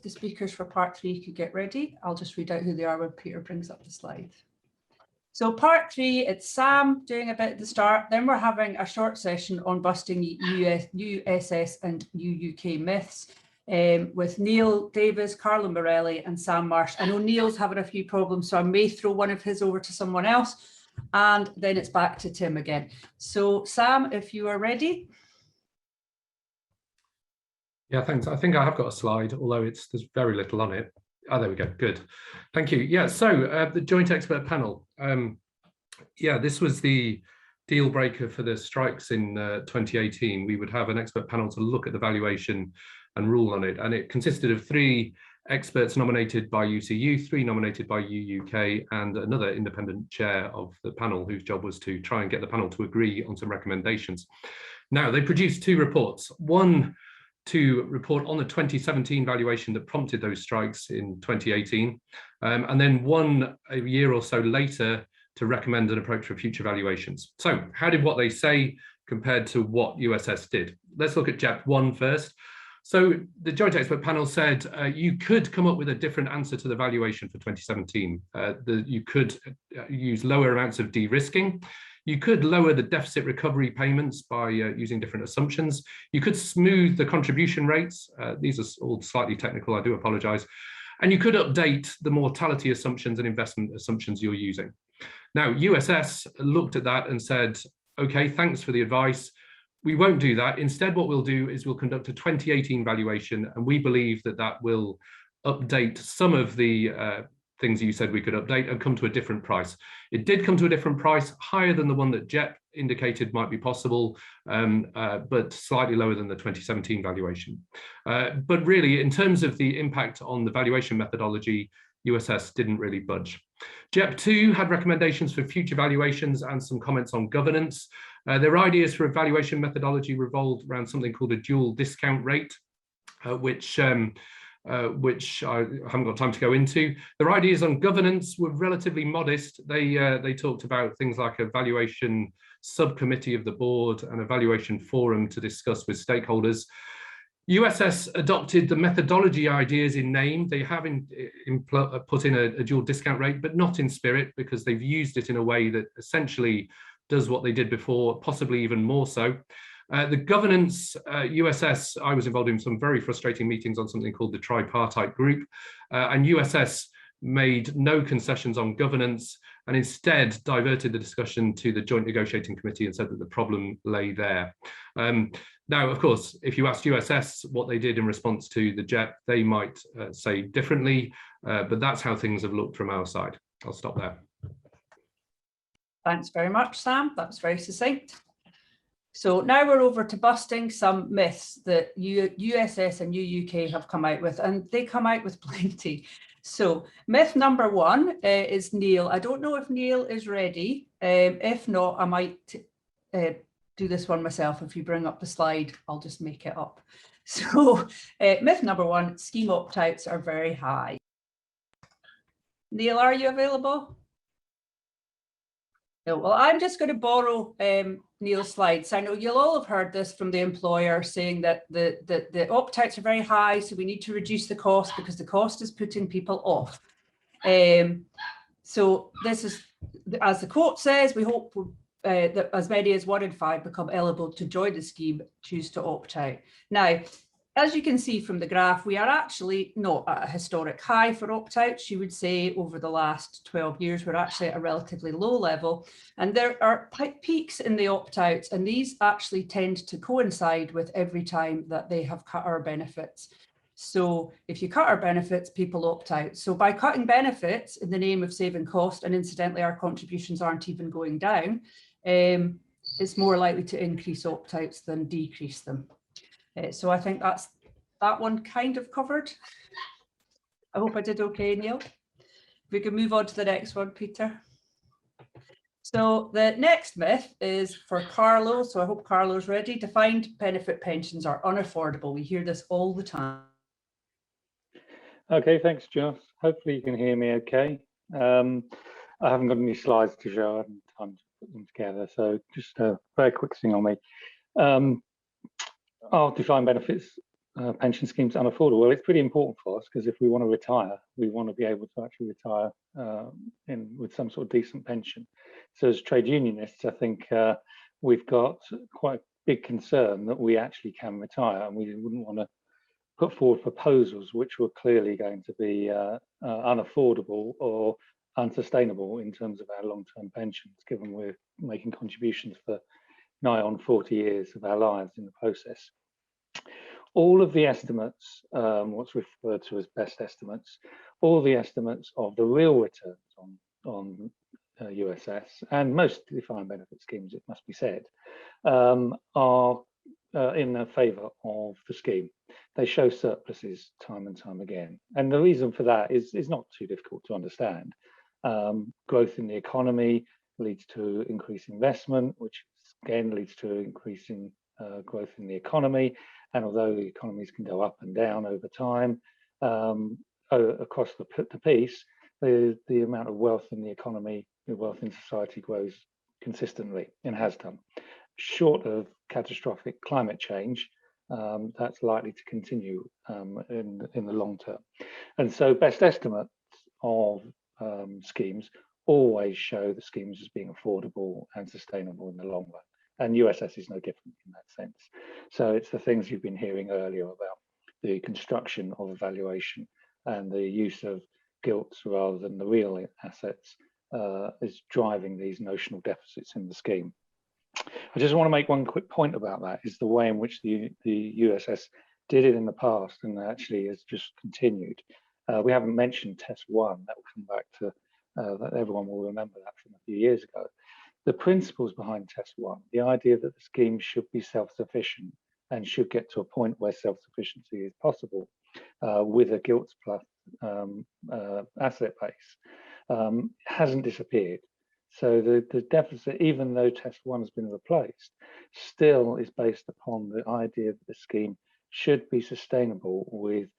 the speakers for part 3 could get ready. I'll just read out who they are when Peter brings up the slide. So part 3, it's Sam doing a bit at the start. Then we're having a short session on busting USS and UUK myths with Neil Davis, Carlo Morelli and Sam Marsh. I know Neil's having a few problems, so I may throw one of his over to someone else. And then it's back to Tim again. So Sam, if you are ready. Yeah, thanks. I think I have got a slide, although there's very little on it. Oh, there we go. Good. Thank you. Yeah, so the joint expert panel. Yeah, this was the deal breaker for the strikes in 2018. We would have an expert panel to look at the valuation and rule on it. And it consisted of 3 experts nominated by UCU, 3 nominated by UUK, and another independent chair of the panel whose job was to try and get the panel to agree on some recommendations. Now, they produced 2 reports. One to report on the 2017 valuation that prompted those strikes in 2018, and then one a year or so later to recommend an approach for future valuations. So how did what they say compared to what USS did? Let's look at JEP 1 first. So the joint expert panel said you could come up with a different answer to the valuation for 2017. You could use lower amounts of de-risking. You could lower the deficit recovery payments by using different assumptions. You could smooth the contribution rates. These are all slightly technical, I do apologize. And you could update the mortality assumptions and investment assumptions you're using. Now, USS looked at that and said, okay, thanks for the advice. We won't do that. Instead, what we'll do is we'll conduct a 2018 valuation, and we believe that that will update some of the things you said we could update and come to a different price. It did come to a different price, higher than the one that JEP indicated might be possible, but slightly lower than the 2017 valuation. But really, in terms of the impact on the valuation methodology, USS didn't really budge. JEP 2 had recommendations for future valuations and some comments on governance. Their ideas for evaluation methodology revolved around something called a dual discount rate, which I haven't got time to go into. Their ideas on governance were relatively modest. They talked about things like a valuation subcommittee of the board and a valuation forum to discuss with stakeholders. USS adopted the methodology ideas in name. They have put in a dual discount rate, but not in spirit, because they've used it in a way that essentially does what they did before, possibly even more so. The governance, USS, I was involved in some very frustrating meetings on something called the tripartite group, and USS made no concessions on governance and instead diverted the discussion to the Joint Negotiating Committee and said that the problem lay there. Now, of course, if you asked USS what they did in response to the JEP, they might say differently, but that's how things have looked from our side. I'll stop there. Thanks very much, Sam. That was very succinct. So now we're over to busting some myths that USS and UUK have come out with, and they come out with plenty. So myth number 1 is Neil. I don't know if Neil is ready. If not, I might do this one myself. If you bring up the slide, I'll just make it up. So myth number 1, scheme opt-outs are very high. Neil, are you available? No, well, I'm just going to borrow Neil's slides. I know you'll all have heard this from the employer saying that the opt-outs are very high, so we need to reduce the cost because the cost is putting people off. So this is, as the quote says, we hope that as many as 1 in 5 become eligible to join the scheme, choose to opt out. Now, as you can see from the graph, we are actually not at a historic high for opt-outs. You would say over the last 12 years, we're actually at a relatively low level. And there are peaks in the opt-outs, and these actually tend to coincide with every time that they have cut our benefits. So if you cut our benefits, people opt out. So by cutting benefits in the name of saving cost, and incidentally, our contributions aren't even going down, it's more likely to increase opt-outs than decrease them. So I think that's that one kind of covered. I hope I did okay, Neil. We can move on to the next one, Peter. So the next myth is for Carlo. So I hope Carlo's ready. Defined benefit pensions are unaffordable. We hear this all the time. Okay, thanks, Josh. Hopefully you can hear me okay. I haven't got any slides to show. I haven't time to put them together. So just a very quick thing on me. Our defined benefits pension schemes unaffordable? Well, it's pretty important for us because if we want to retire, we want to be able to actually retire with some sort of decent pension. So as trade unionists, I think we've got quite a big concern that we actually can retire, and we wouldn't want to put forward proposals which were clearly going to be unaffordable or unsustainable in terms of our long-term pensions, given we're making contributions for nigh on 40 years of our lives in the process. All of the estimates, what's referred to as best estimates, all the estimates of the real returns on USS and most defined benefit schemes, it must be said, are in favour of the scheme. They show surpluses time and time again. And the reason for that is not too difficult to understand. Growth in the economy leads to increased investment, which again leads to increasing growth in the economy. And although the economies can go up and down over time, across the piece, the amount of wealth in the economy, the wealth in society grows consistently and has done. Short of catastrophic climate change, that's likely to continue in the long term. And so best estimates of schemes always show the schemes as being affordable and sustainable in the long run. And USS is no different in that sense. So it's the things you've been hearing earlier about the construction of evaluation and the use of gilts rather than the real assets is driving these notional deficits in the scheme. I just want to make one quick point about that, is the way in which the USS did it in the past and actually has just continued. We haven't mentioned Test 1, that will come back to, that everyone will remember that from a few years ago. The principles behind Test 1, the idea that the scheme should be self-sufficient and should get to a point where self-sufficiency is possible with a gilts plus asset base, hasn't disappeared. So the deficit, even though Test 1 has been replaced, still is based upon the idea that the scheme should be sustainable with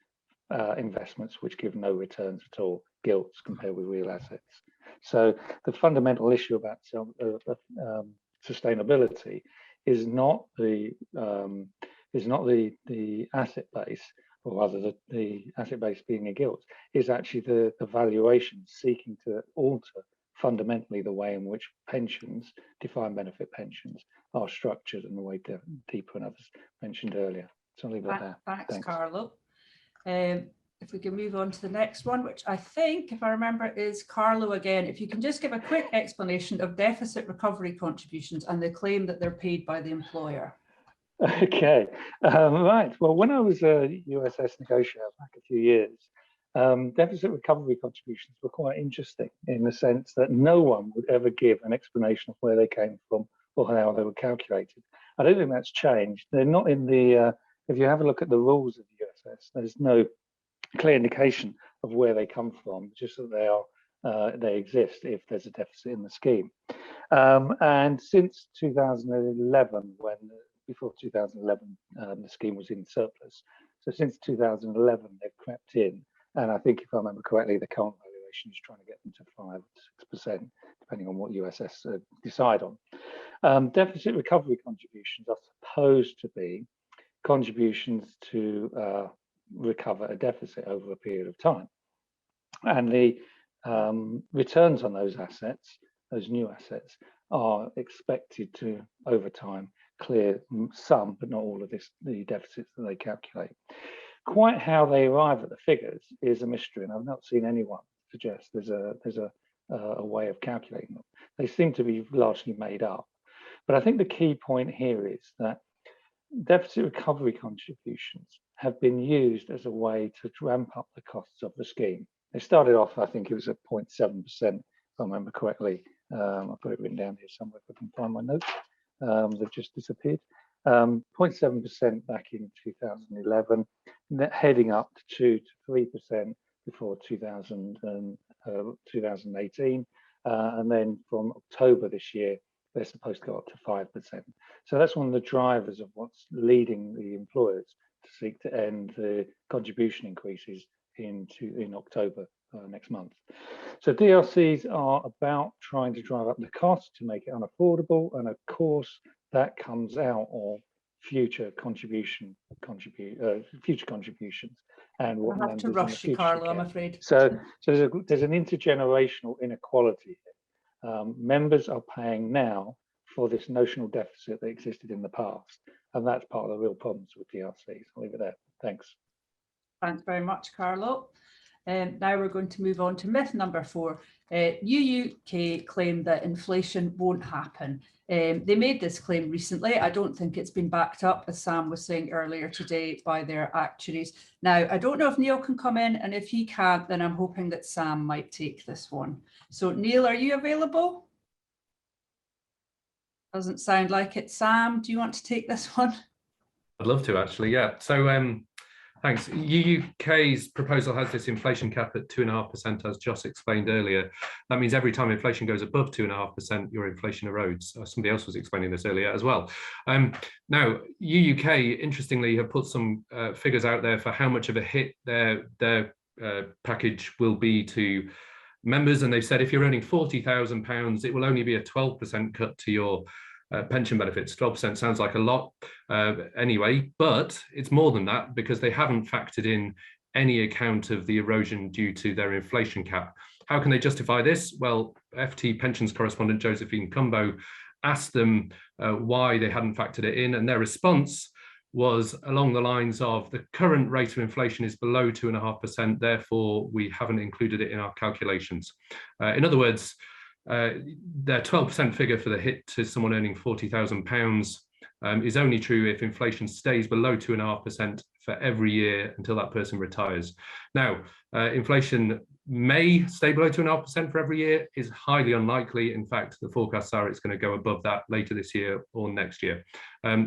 investments which give no returns at all, gilts compared with real assets. So the fundamental issue about sustainability is not the asset base, or rather the asset base being a gilt, is actually the valuation seeking to alter fundamentally the way in which pensions, defined benefit pensions, are structured, and the way Deepa and others mentioned earlier. So I'll leave it there. Thanks, Carlo. If we can move on to the next one, which I think, if I remember, is Carlo again. If you can just give a quick explanation of deficit recovery contributions and the claim that they're paid by the employer. Okay, right. Well, when I was a USS negotiator back a few years, deficit recovery contributions were quite interesting in the sense that no one would ever give an explanation of where they came from or how they were calculated. I don't think that's changed. They're not in the, if you have a look at the rules of the USS, there's no clear indication of where they come from, just that they are, they exist if there's a deficit in the scheme. And since 2011, before 2011, the scheme was in surplus. So since 2011, they've crept in. And I think, if I remember correctly, the current valuation is trying to get them to 5 to 6%, depending on what USS decide on. Deficit recovery contributions are supposed to be contributions to recover a deficit over a period of time. And the returns on those assets, those new assets, are expected to, over time, clear some, but not all of the deficits that they calculate. Quite how they arrive at the figures is a mystery, and I've not seen anyone suggest there's a way of calculating them. They seem to be largely made up. But I think the key point here is that deficit recovery contributions have been used as a way to ramp up the costs of the scheme. They started off, I think it was at 0.7%, if I remember correctly. I've got it written down here somewhere if I can find my notes. They've just disappeared. 0.7% back in 2011, heading up to 2 to 3% before 2018. And then from October this year, they're supposed to go up to 5%. So that's one of the drivers of what's leading the employers to seek to end the contribution increases in October next month. So DRCs are about trying to drive up the cost to make it unaffordable, and of course that comes out of future contributions and what I have members to in the rush you, future Carlo, I'm get. afraid. So there's an intergenerational inequality here. Members are paying now for this notional deficit that existed in the past, and that's part of the real problems with DRCs. I'll leave it there. Thanks. Thanks very much, Carlo. Now we're going to move on to myth number 4. UUK claim that inflation won't happen. They made this claim recently. I don't think it's been backed up, as Sam was saying earlier today, by their actuaries. Now, I don't know if Neil can come in, and if he can't, then I'm hoping that Sam might take this one. So Neil, are you available? Doesn't sound like it. Sam, do you want to take this one? I'd love to, actually, yeah. So thanks. UK's proposal has this inflation cap at 2.5%, as Joss explained earlier. That means every time inflation goes above 2.5%, your inflation erodes. Somebody else was explaining this earlier as well. Now, UUK, interestingly, have put some figures out there for how much of a hit their package will be to members, and they've said if you're earning £40,000, it will only be a 12% cut to your pension benefits. 12% sounds like a lot anyway, but it's more than that because they haven't factored in any account of the erosion due to their inflation cap. How can they justify this? Well, FT pensions correspondent Josephine Cumbo asked them why they hadn't factored it in, and their response was along the lines of the current rate of inflation is below 2.5%, therefore we haven't included it in our calculations. In other words, their 12% figure for the hit to someone earning £40,000 is only true if inflation stays below 2.5% for every year until that person retires. Now, inflation may stay below 2.5% for every year, is highly unlikely. In fact, the forecasts are it's going to go above that later this year or next year.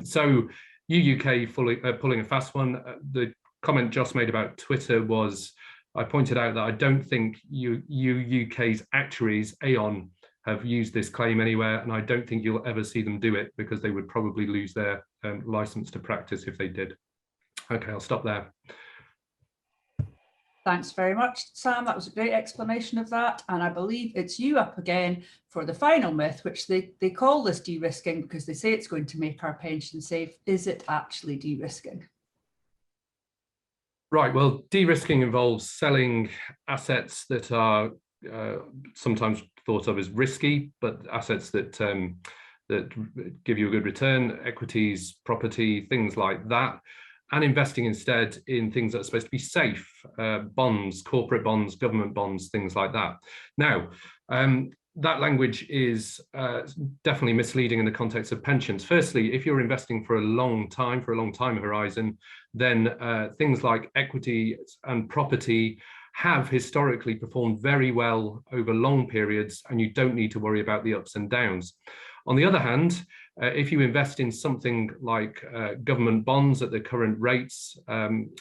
So UUK pulling a fast one. The comment Joss made about Twitter was, I pointed out that I don't think UUK's actuaries, Aon, have used this claim anywhere, and I don't think you'll ever see them do it because they would probably lose their license to practice if they did. Okay, I'll stop there. Thanks very much, Sam. That was a great explanation of that. And I believe it's you up again for the final myth, which they call this de-risking because they say it's going to make our pension safe. Is it actually de-risking? Right, well, de-risking involves selling assets that are sometimes thought of as risky, but assets that give you a good return, equities, property, things like that, and investing instead in things that are supposed to be safe, bonds, corporate bonds, government bonds, things like that. Now, that language is definitely misleading in the context of pensions. Firstly, if you're investing for a long time horizon, then things like equity and property have historically performed very well over long periods, and you don't need to worry about the ups and downs. On the other hand, if you invest in something like government bonds at the current rates,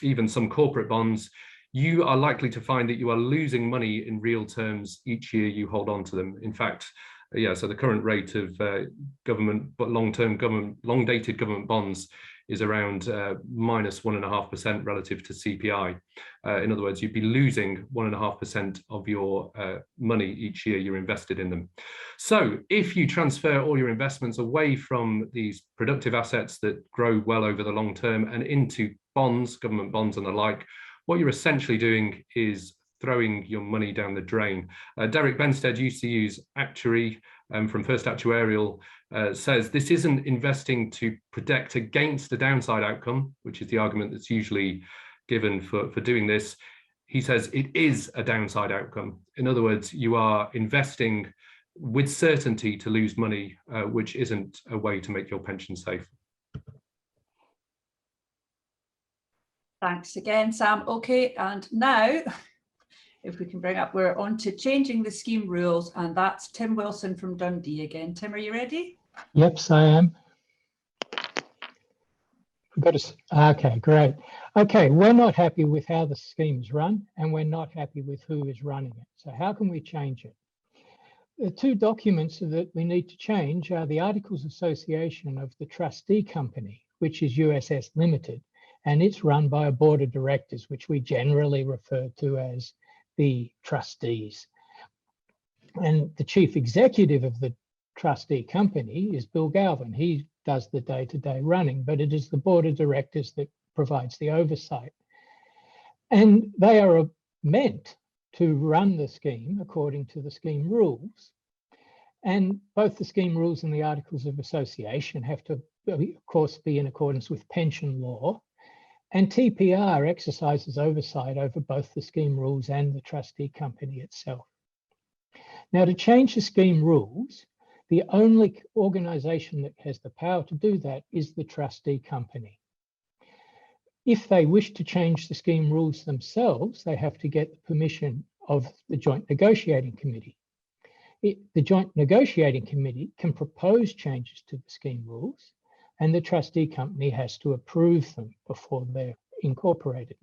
even some corporate bonds, you are likely to find that you are losing money in real terms each year you hold on to them. In fact, yeah, so the current rate of government, but long-dated government bonds is around minus 1.5% relative to CPI. In other words, you'd be losing 1.5% of your money each year you're invested in them. So if you transfer all your investments away from these productive assets that grow well over the long term and into bonds, government bonds and the like, what you're essentially doing is throwing your money down the drain. Derek Benstead, UCU's actuary from First Actuarial, says this isn't investing to protect against a downside outcome, which is the argument that's usually given for doing this. He says it is a downside outcome. In other words, you are investing with certainty to lose money, which isn't a way to make your pension safe. Thanks again, Sam. Okay, and now, if we can bring up, we're on to changing the scheme rules, and that's Tim Wilson from Dundee again. Tim, are you ready? Yep, I am. Okay, great. Okay, we're not happy with how the scheme's run, and we're not happy with who is running it. So how can we change it? The two documents that we need to change are the Articles of Association of the trustee company, which is USS Limited, and it's run by a board of directors, which we generally refer to as the trustees. And the chief executive of the trustee company is Bill Galvin. He does the day-to-day running, but it is the board of directors that provides the oversight. And they are meant to run the scheme according to the scheme rules. And both the scheme rules and the articles of association have to, of course, be in accordance with pension law. And TPR exercises oversight over both the scheme rules and the trustee company itself. Now, to change the scheme rules, the only organisation that has the power to do that is the trustee company. If they wish to change the scheme rules themselves, they have to get the permission of the Joint Negotiating Committee. The Joint Negotiating Committee can propose changes to the scheme rules, and the trustee company has to approve them before they're incorporated.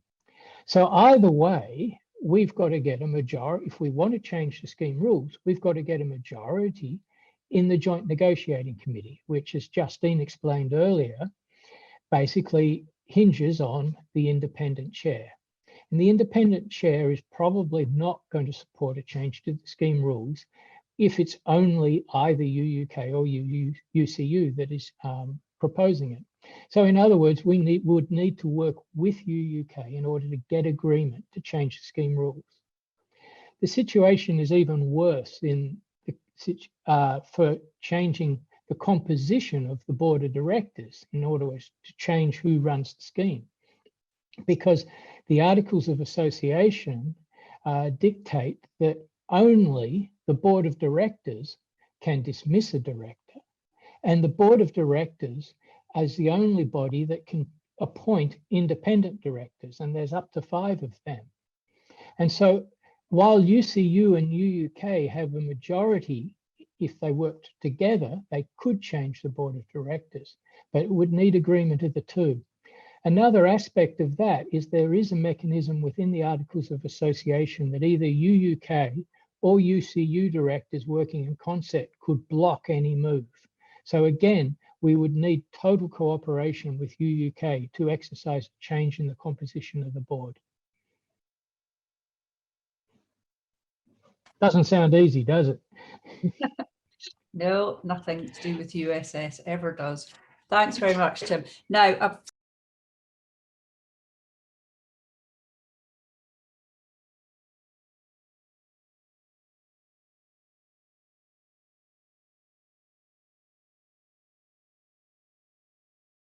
So either way, we've got to get a majority. If we want to change the scheme rules, we've got to get a majority in the Joint Negotiating Committee, which, as Justine explained earlier, basically hinges on the independent chair. And the independent chair is probably not going to support a change to the scheme rules if it's only either UUK or UCU that is proposing it. So in other words, we would need to work with UUK in order to get agreement to change the scheme rules. The situation is even worse for changing the composition of the board of directors in order to change who runs the scheme, because the articles of association dictate that only the board of directors can dismiss a director, and the board of directors is the only body that can appoint independent directors, and there's up to 5 of them. And so while UCU and UUK have a majority, if they worked together, they could change the board of directors, but it would need agreement of the two. Another aspect of that is there is a mechanism within the Articles of Association that either UUK or UCU directors working in concert could block any move. So again, we would need total cooperation with UUK to exercise change in the composition of the board. Doesn't sound easy, does it? No, nothing to do with USS ever does. Thanks very much, Tim. Now,